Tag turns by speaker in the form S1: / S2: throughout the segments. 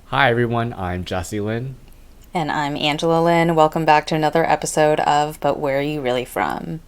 S1: Hi everyone, I'm Jesse Lynn.
S2: And I'm Angela Lynn. Welcome back to another episode of But Where Are You Really From?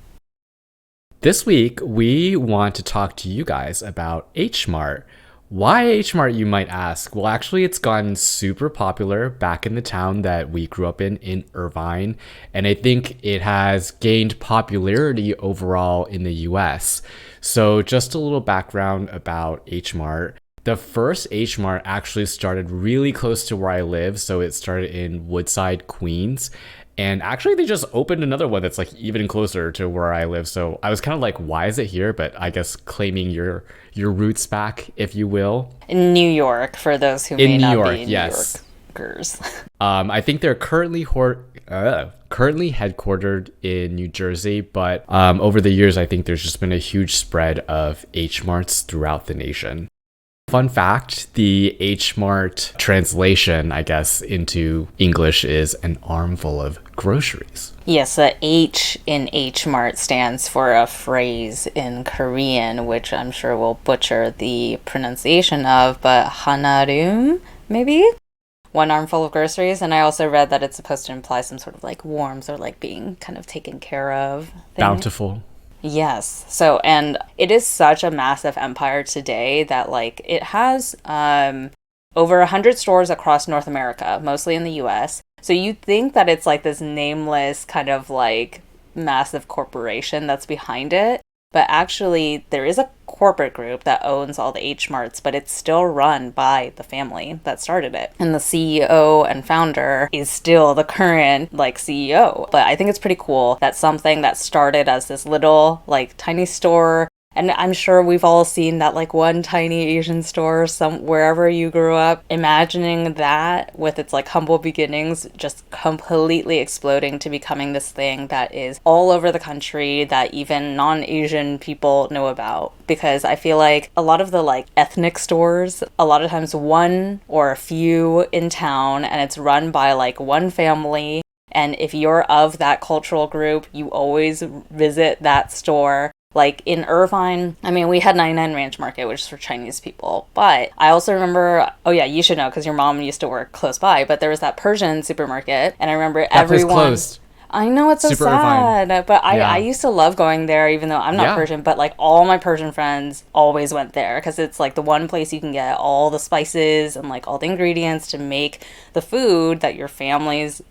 S1: This week we want to talk to you guys about HMart. Why HMart, you might ask? Well, actually, it's gotten super popular back in the town that we grew up in Irvine, and I think it has gained popularity overall in the US. So, just a little background about HMart. The first H Mart actually started really close to where I live. So it started in Woodside, Queens. And actually, they just opened another one that's like even closer to where I live. So I was kind of like, why is it here? But I guess claiming your roots back, if you will.
S2: In New York, for those who may
S1: In New
S2: not
S1: York,
S2: be New
S1: yes.
S2: Yorkers.
S1: I think they're currently headquartered in New Jersey, but over the years, I think there's just been a huge spread of H Marts throughout the nation. Fun fact, the H Mart translation, I guess, into English is an armful of groceries.
S2: Yes, the H in H Mart stands for a phrase in Korean, which I'm sure we'll butcher the pronunciation of, but hanarum, maybe? One armful of groceries. And I also read that it's supposed to imply some sort of like warmth or like being kind of taken care of thing.
S1: Bountiful.
S2: Yes. So, and it is such a massive empire today that like it has over 100 stores across North America, mostly in the US. So you'd think that it's like this nameless kind of like massive corporation that's behind it. But actually, there is a corporate group that owns all the H Marts, but it's still run by the family that started it. And the CEO and founder is still the current like CEO. But I think it's pretty cool that something that started as this little like tiny store, and I'm sure we've all seen that like one tiny Asian store some wherever you grew up. Imagining that with its like humble beginnings just completely exploding to becoming this thing that is all over the country that even non-Asian people know about. Because I feel like a lot of the like ethnic stores, a lot of times one or a few in town, and it's run by like one family. And if you're of that cultural group, you always visit that store. Like in Irvine, I mean, we had 99 Ranch Market, which is for Chinese people. But I also remember, oh yeah, you should know because your mom used to work close by, but there was that Persian supermarket. And I remember
S1: That place
S2: everyone,
S1: closed.
S2: I know it's so
S1: Super Irvine.
S2: sad, but I
S1: Yeah.
S2: used to love going there, even though I'm not
S1: Yeah.
S2: Persian, but like all my Persian friends always went there because it's like the one place you can get all the spices and like all the ingredients to make the food that your family's,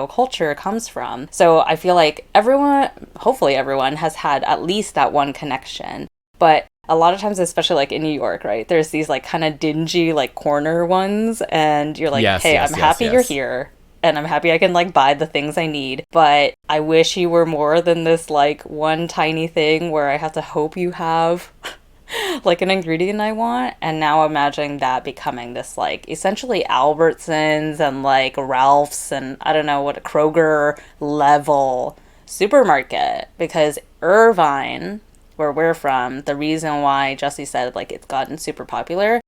S2: culture comes from. So I feel like everyone, hopefully everyone, has had at least that one connection. But a lot of times, especially like in New York, right? There's these like kind of dingy like corner ones, and you're like,
S1: Yes,
S2: hey, I'm
S1: yes, yes,
S2: happy you're
S1: yes.
S2: here and I'm happy I can like buy the things I need. But I wish you were more than this like one tiny thing where I have to hope you have like an ingredient I want. And now imagining that becoming this like essentially Albertsons and like Ralph's and I don't know what a Kroger level supermarket. Because Irvine, where we're from, the reason why Jesse said like it's gotten super popular,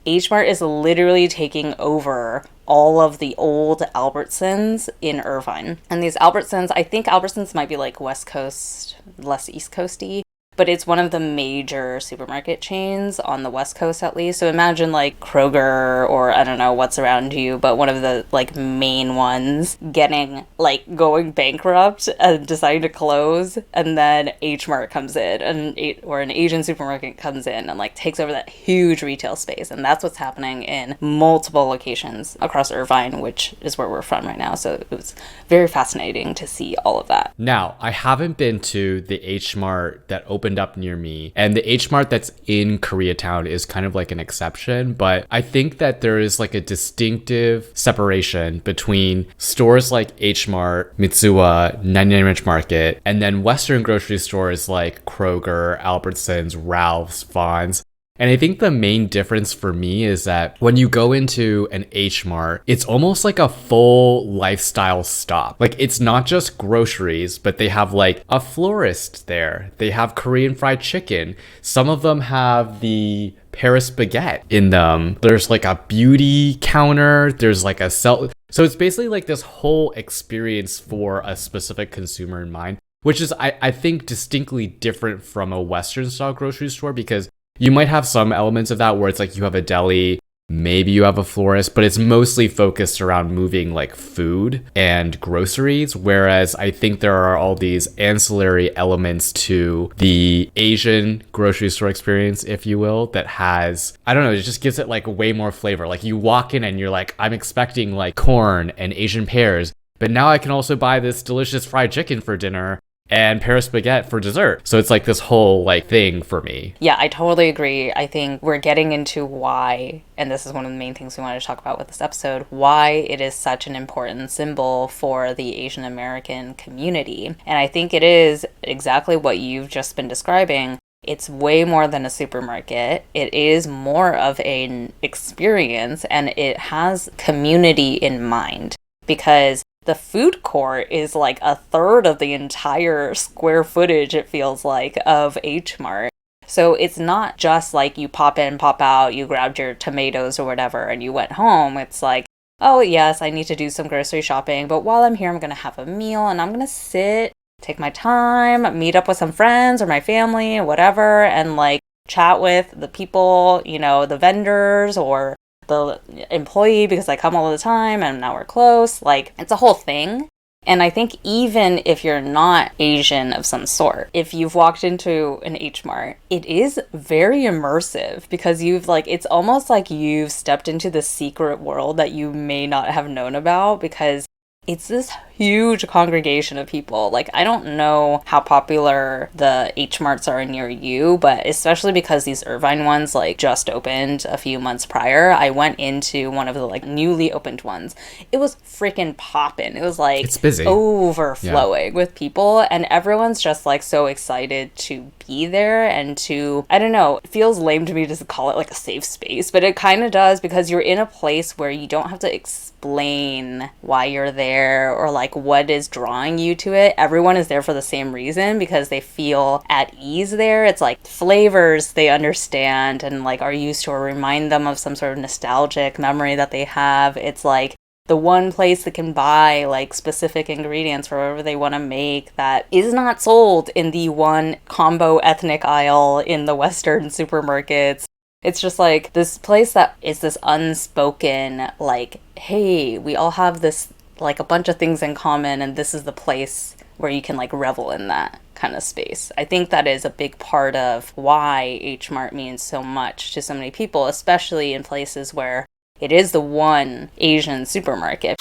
S2: H Mart is literally taking over all of the old Albertsons in Irvine. And these Albertsons, I think Albertsons might be like West Coast, less East Coasty, but it's one of the major supermarket chains on the West Coast at least. So imagine like Kroger or I don't know what's around you, but one of the like main ones getting like going bankrupt and deciding to close, and then H Mart comes in or an Asian supermarket comes in and like takes over that huge retail space. And that's what's happening in multiple locations across Irvine, which is where we're from right now. So it was very fascinating to see all of that.
S1: Now, I haven't been to the H Mart that opened up near me, and the H Mart that's in Koreatown is kind of like an exception, but I think that there is like a distinctive separation between stores like H Mart, Mitsuwa, 99 Ranch Market, and then Western grocery stores like Kroger, Albertsons, Ralph's, Vons. And I think the main difference for me is that when you go into an H Mart, it's almost like a full lifestyle stop. Like it's not just groceries, but they have like a florist there. They have Korean fried chicken. Some of them have the Paris baguette in them. There's like a beauty counter. There's like a cell. So it's basically like this whole experience for a specific consumer in mind, which is, I think, distinctly different from a Western style grocery store because you might have some elements of that where it's like you have a deli, Maybe you have a florist, but it's mostly focused around moving like food and groceries. Whereas I think there are all these ancillary elements to the Asian grocery store experience, if you will, that has, I don't know, it just gives it like way more flavor. Like you walk in and you're like, I'm expecting like corn and Asian pears, but now I can also buy this delicious fried chicken for dinner and Paris baguette for dessert. So it's like this whole like thing for me.
S2: Yeah, I totally agree. I think we're getting into why, and this is one of the main things we wanted to talk about with this episode, why it is such an important symbol for the Asian American community. And I think it is exactly what you've just been describing. It's way more than a supermarket. It is more of an experience, and it has community in mind, because the food court is like a third of the entire square footage, it feels like, of HMart. So it's not just like you pop in, pop out, you grabbed your tomatoes or whatever and you went home. It's like, oh yes, I need to do some grocery shopping, but while I'm here, I'm going to have a meal and I'm going to sit, take my time, meet up with some friends or my family or whatever, and like chat with the people, you know, the vendors or the employee, because I come all the time and now we're close. Like, it's a whole thing. And I think even if you're not Asian of some sort, if you've walked into an H Mart, it is very immersive, because you've like, it's almost like you've stepped into the secret world that you may not have known about, because it's this huge congregation of people. Like, I don't know how popular the H Marts are near you, but especially because these Irvine ones like just opened a few months prior, I went into one of the like newly opened ones. It was freaking popping. It was like,
S1: it's busy,
S2: overflowing with people, and everyone's just like so excited to be there and to, I don't know, it feels lame to me to call it like a safe space, but it kind of does, because you're in a place where you don't have to explain why you're there or like what is drawing you to it. Everyone is there for the same reason, because they feel at ease there. It's like flavors they understand and like are used to, or remind them of some sort of nostalgic memory that they have. It's like the one place that can buy like specific ingredients for whatever they want to make that is not sold in the one combo ethnic aisle in the Western supermarkets. It's just like this place that is this unspoken, like, hey, we all have this, like, a bunch of things in common, and this is the place where you can, like, revel in that kind of space. I think that is a big part of why H Mart means so much to so many people, especially in places where it is the one Asian supermarket.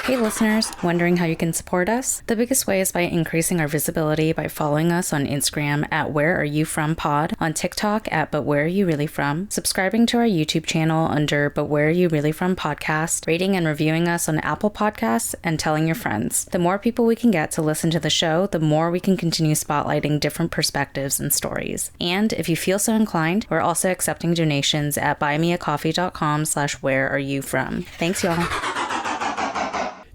S2: Hey listeners, wondering how you can support us? The biggest way is by increasing our visibility by following us on Instagram at Where Are You From Pod, on TikTok at But Where Are You Really From, subscribing to our YouTube channel under But Where Are You Really From Podcast, rating and reviewing us on Apple Podcasts, and telling your friends. The more people we can get to listen to the show, the more we can continue spotlighting different perspectives and stories. And if you feel so inclined, we're also accepting donations at buymeacoffee.com/whereareyoufrom. Thanks y'all.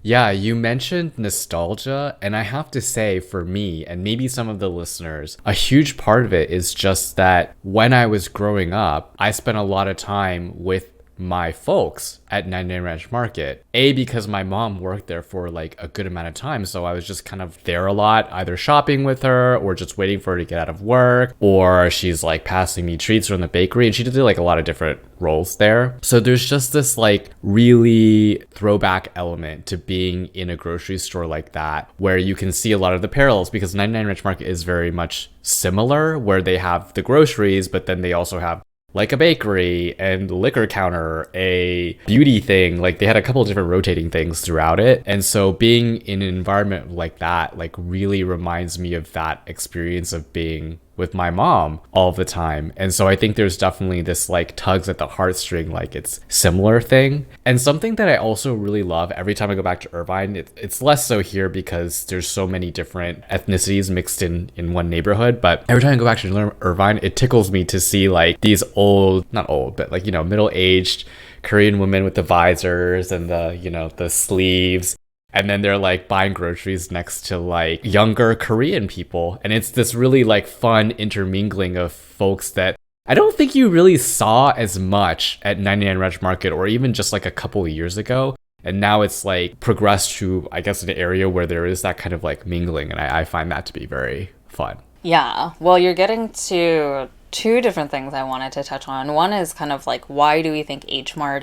S1: Yeah, you mentioned nostalgia, and I have to say, for me, and maybe some of the listeners, a huge part of it is just that when I was growing up, I spent a lot of time with my folks at 99 Ranch Market. Because my mom worked there for like a good amount of time, so I was just kind of there a lot, either shopping with her or just waiting for her to get out of work, or she's like passing me treats from the bakery, and she did like a lot of different roles there. So there's just this like really throwback element to being in a grocery store like that, where you can see a lot of the parallels, because 99 Ranch Market is very much similar, where they have the groceries, but then they also have like a bakery and liquor counter, a beauty thing. Like they had a couple of different rotating things throughout it. And so being in an environment like that, like really reminds me of that experience of being with my mom all the time. And so I think there's definitely this like tugs at the heartstring, like it's similar thing. And something that I also really love every time I go back to Irvine, it's less so here because there's so many different ethnicities mixed in one neighborhood. But every time I go back to Irvine, it tickles me to see like these not old, but like, you know, middle-aged Korean women with the visors and the, you know, the sleeves. And then they're like buying groceries next to like younger Korean people. And it's this really like fun intermingling of folks that I don't think you really saw as much at 99 Ranch Market or even just like a couple of years ago. And now it's like progressed to, I guess, an area where there is that kind of like mingling. And I find that to be very fun.
S2: Yeah, well, you're getting to two different things I wanted to touch on. One is kind of like, why do we think HMart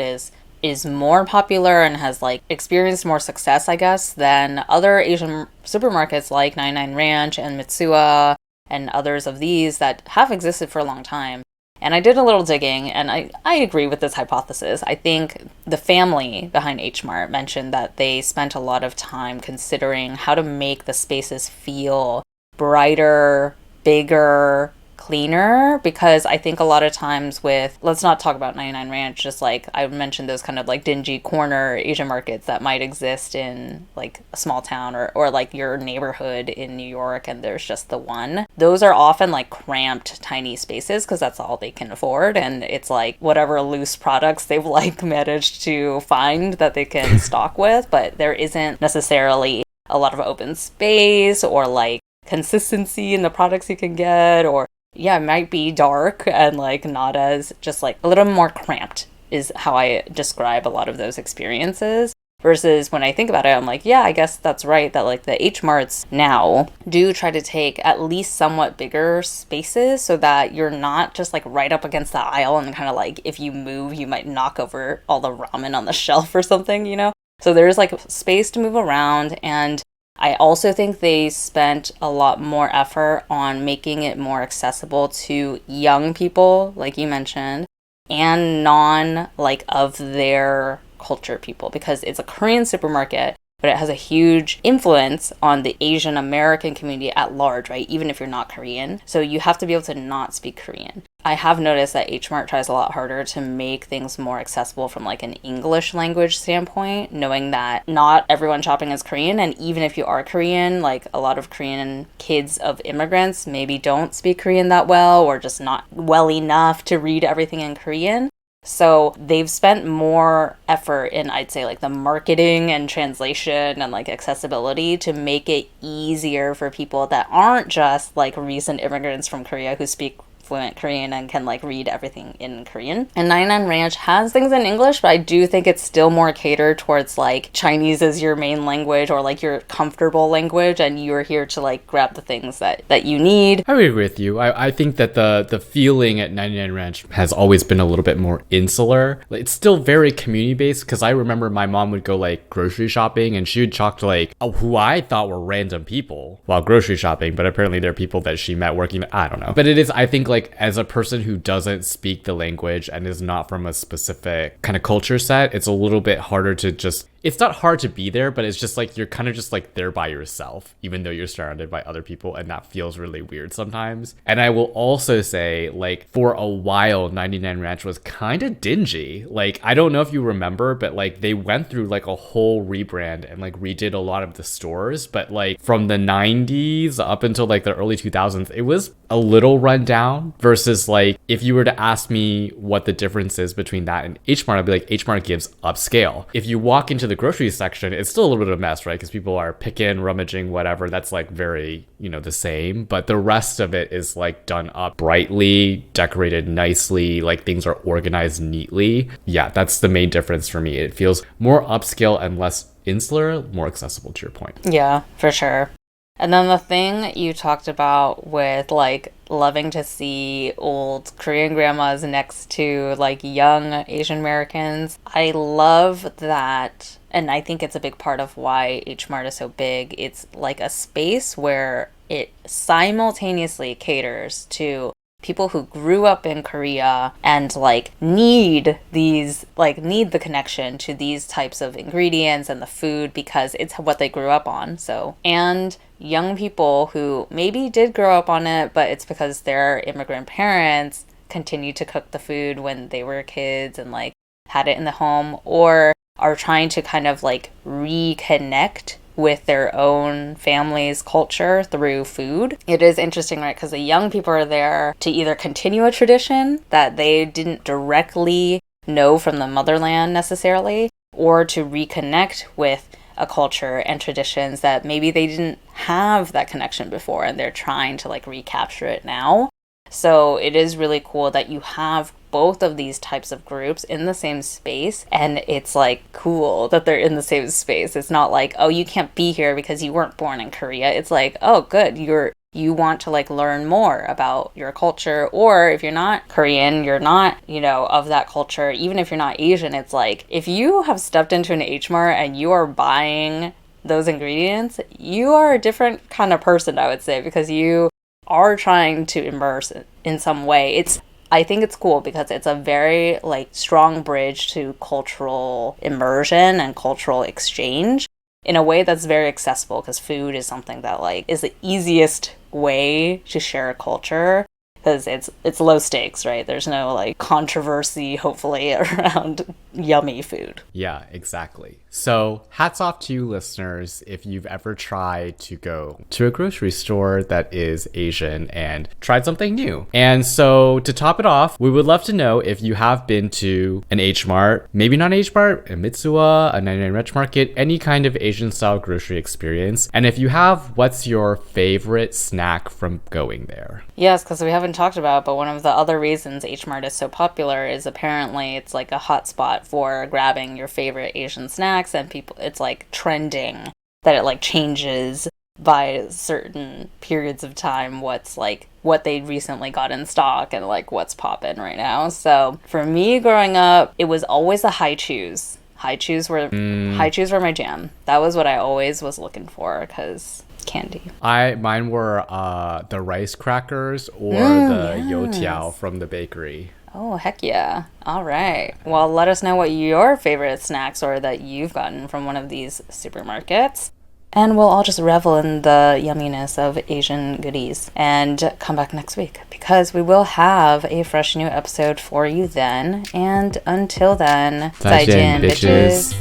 S2: is more popular and has like experienced more success, I guess, than other Asian supermarkets like 99 Ranch and Mitsuya and others of these that have existed for a long time. And I did a little digging, and I agree with this hypothesis. I think the family behind HMart mentioned that they spent a lot of time considering how to make the spaces feel brighter, bigger, cleaner, because I think a lot of times with, let's not talk about 99 Ranch, just like I mentioned those kind of like dingy corner Asian markets that might exist in like a small town or like your neighborhood in New York and there's just the one. Those are often like cramped, tiny spaces because that's all they can afford. And it's like whatever loose products they've like managed to find that they can stock with, but there isn't necessarily a lot of open space or like consistency in the products you can get, or yeah, it might be dark and like not as, just like a little more cramped is how I describe a lot of those experiences. Versus when I think about it, I'm like, yeah, I guess that's right, that like the H Marts now do try to take at least somewhat bigger spaces so that you're not just like right up against the aisle and kind of like if you move, you might knock over all the ramen on the shelf or something, you know? So there's like space to move around. And I also think they spent a lot more effort on making it more accessible to young people, like you mentioned, and non like of their culture people, because it's a Korean supermarket, but it has a huge influence on the Asian American community at large, right? Even if you're not Korean. So you have to be able to not speak Korean. I have noticed that HMart tries a lot harder to make things more accessible from like an English language standpoint, knowing that not everyone shopping is Korean. And even if you are Korean, like a lot of Korean kids of immigrants maybe don't speak Korean that well or just not well enough to read everything in Korean. So they've spent more effort in, I'd say, like the marketing and translation and like accessibility to make it easier for people that aren't just like recent immigrants from Korea who speak fluent Korean and can like read everything in Korean. And 99 Ranch has things in English, but I do think it's still more catered towards like Chinese as your main language or like your comfortable language, and you're here to like grab the things that you need.
S1: I would agree with you. I think that the feeling at 99 Ranch has always been a little bit more insular. It's still very community based, because I remember my mom would go like grocery shopping and she would talk to like who I thought were random people while grocery shopping, but apparently they're people that she met working. I don't know. But it is, I think, like as a person who doesn't speak the language and is not from a specific kind of culture set, it's a little bit harder to just, it's not hard to be there, but it's just like you're kind of just like there by yourself, even though you're surrounded by other people, and that feels really weird sometimes. And I will also say, like, for a while 99 Ranch was kind of dingy. Like, I don't know if you remember, but like they went through like a whole rebrand and like redid a lot of the stores, but like from the 90s up until like the early 2000s, it was a little run down. Versus like if you were to ask me what the difference is between that and HMart, I'd be like, HMart gives upscale. If you walk into the grocery section, it's still a little bit of a mess, right? Because people are picking, rummaging, whatever. That's like very, you know, the same. But the rest of it is like done up brightly, decorated nicely, like things are organized neatly. Yeah, that's the main difference for me. It feels more upscale and less insular, more accessible, to your point.
S2: Yeah, for sure. And then the thing you talked about with like loving to see old Korean grandmas next to like young Asian Americans, I love that. And I think it's a big part of why H Mart is so big. It's like a space where it simultaneously caters to people who grew up in Korea and like need the connection to these types of ingredients and the food because it's what they grew up on. So, and young people who maybe did grow up on it, but it's because their immigrant parents continued to cook the food when they were kids and like had it in the home, or are trying to kind of like reconnect with their own family's culture through food. It is interesting, right? Because the young people are there to either continue a tradition that they didn't directly know from the motherland necessarily, or to reconnect with a culture and traditions that maybe they didn't have that connection before and they're trying to like recapture it now. So it is really cool that you have both of these types of groups in the same space, and it's like cool that they're in the same space. It's not like, oh, you can't be here because you weren't born in Korea. It's like, oh, good, you want to like learn more about your culture, or if you're not Korean, you're not, of that culture, even if you're not Asian, it's like if you have stepped into an H Mart and you are buying those ingredients, you are a different kind of person, I would say, because you are trying to immerse in some way. I think it's cool because it's a very like strong bridge to cultural immersion and cultural exchange in a way that's very accessible, because food is something that like is the easiest way to share a culture, because it's low stakes, right? There's no like controversy, hopefully, around yummy food.
S1: Yeah, exactly. So hats off to you listeners if you've ever tried to go to a grocery store that is Asian and tried something new. And so to top it off, we would love to know if you have been to an H Mart, maybe not H Mart, a Mitsuwa, a 99 Rich Market, any kind of Asian style grocery experience. And if you have, what's your favorite snack from going there?
S2: Yes, because we haven't talked about it, but one of the other reasons H Mart is so popular is apparently it's like a hot spot for grabbing your favorite Asian snacks, and people, it's like trending that it like changes by certain periods of time what's like what they recently got in stock and like what's poppin' right now. So for me growing up, it was always a high chews. High chews were my jam. That was what I always was looking for, because candy.
S1: Mine were the rice crackers or the youtiao from the bakery.
S2: Oh, heck yeah. All right. Well, let us know what your favorite snacks are that you've gotten from one of these supermarkets. And we'll all just revel in the yumminess of Asian goodies and come back next week, because we will have a fresh new episode for you then. And until then,
S1: 再见, bitches.